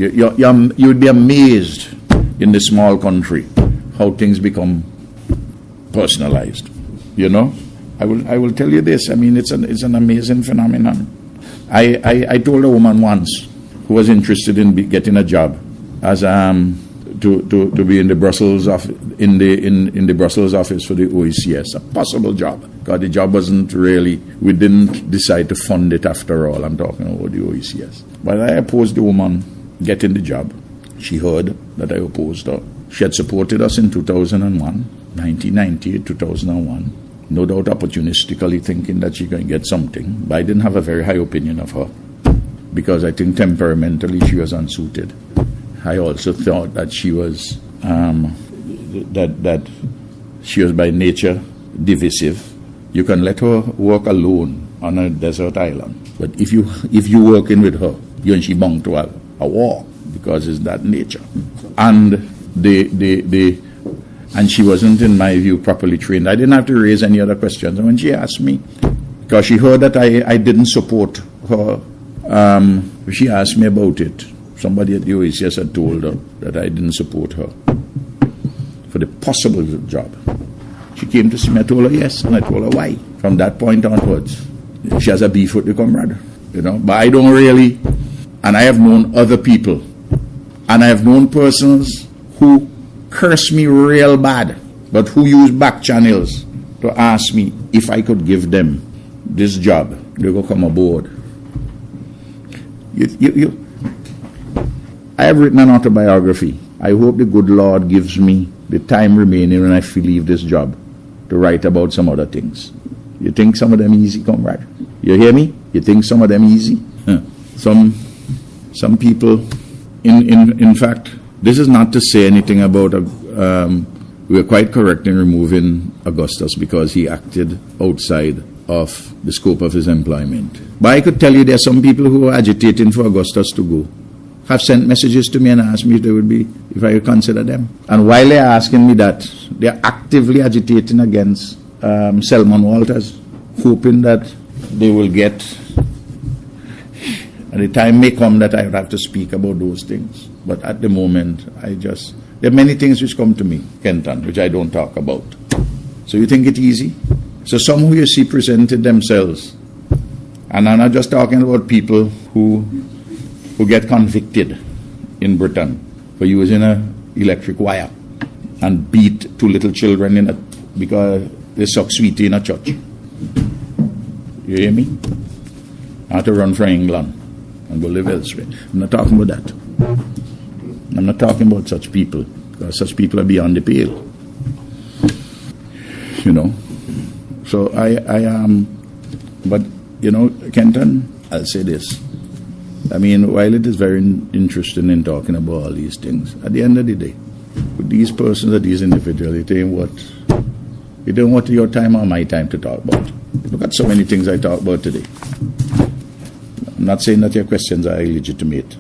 You would be amazed in this small country how things become personalized. You know, I will tell you this. I mean, it's an amazing phenomenon. I told a woman once who was interested in getting a job as to be in the Brussels in the Brussels office for the OECS, a possible job. Because the job wasn't really, we didn't decide to fund it after all. I'm talking about the OECS. But I opposed the woman getting the job. She heard that I opposed her. She had supported us in 2001, 1998, 2001. No doubt opportunistically thinking that she can get something. But I didn't have a very high opinion of her because I think temperamentally she was unsuited. I also thought that she was that she was by nature divisive. You can let her work alone on a desert island, but if you working with her, you and she bound to a war because it's that nature. And and she wasn't, in my view, properly trained. I didn't have to raise any other questions. And when she asked me, because she heard that I didn't support her, she asked me about it. Somebody at the OECS had told her that I didn't support her for the possible job. She came to see me, I told her yes, and I told her why. From that point onwards, she has a beef with the comrade, you know. But I don't really, and I have known other people, and I have known persons who curse me real bad, but who use back channels to ask me if I could give them this job. They go come aboard. I have written an autobiography. I hope the good Lord gives me the time remaining when I leave this job to write about some other things. You think some of them easy, comrade? You hear me? You think some of them easy? Some people, in fact, this is not to say anything about, we are quite correct in removing Augustus because he acted outside of the scope of his employment. But I could tell you there are some people who are agitating for Augustus to go, have sent messages to me and asked me if I would consider them. And while they're asking me that, they're actively agitating against Selman Walters, hoping that they will get, and the time may come that I would have to speak about those things. But at the moment, there are many things which come to me, Kenton, which I don't talk about. So you think it easy? So some who you see presented themselves, and I'm not just talking about people who get convicted in Britain for using an electric wire and beat two little children because they suck sweetie in a church. You hear me? I have to run for England and go live elsewhere. I'm not talking about that. I'm not talking about such people, because such people are beyond the pale. You know? So I am, but, you know, Kenton, I'll say this. I mean, while it is very interesting in talking about all these things, at the end of the day, with these persons or these individuals, it ain't what your time or my time to talk about. Look at so many things I talk about today. I'm not saying that your questions are illegitimate.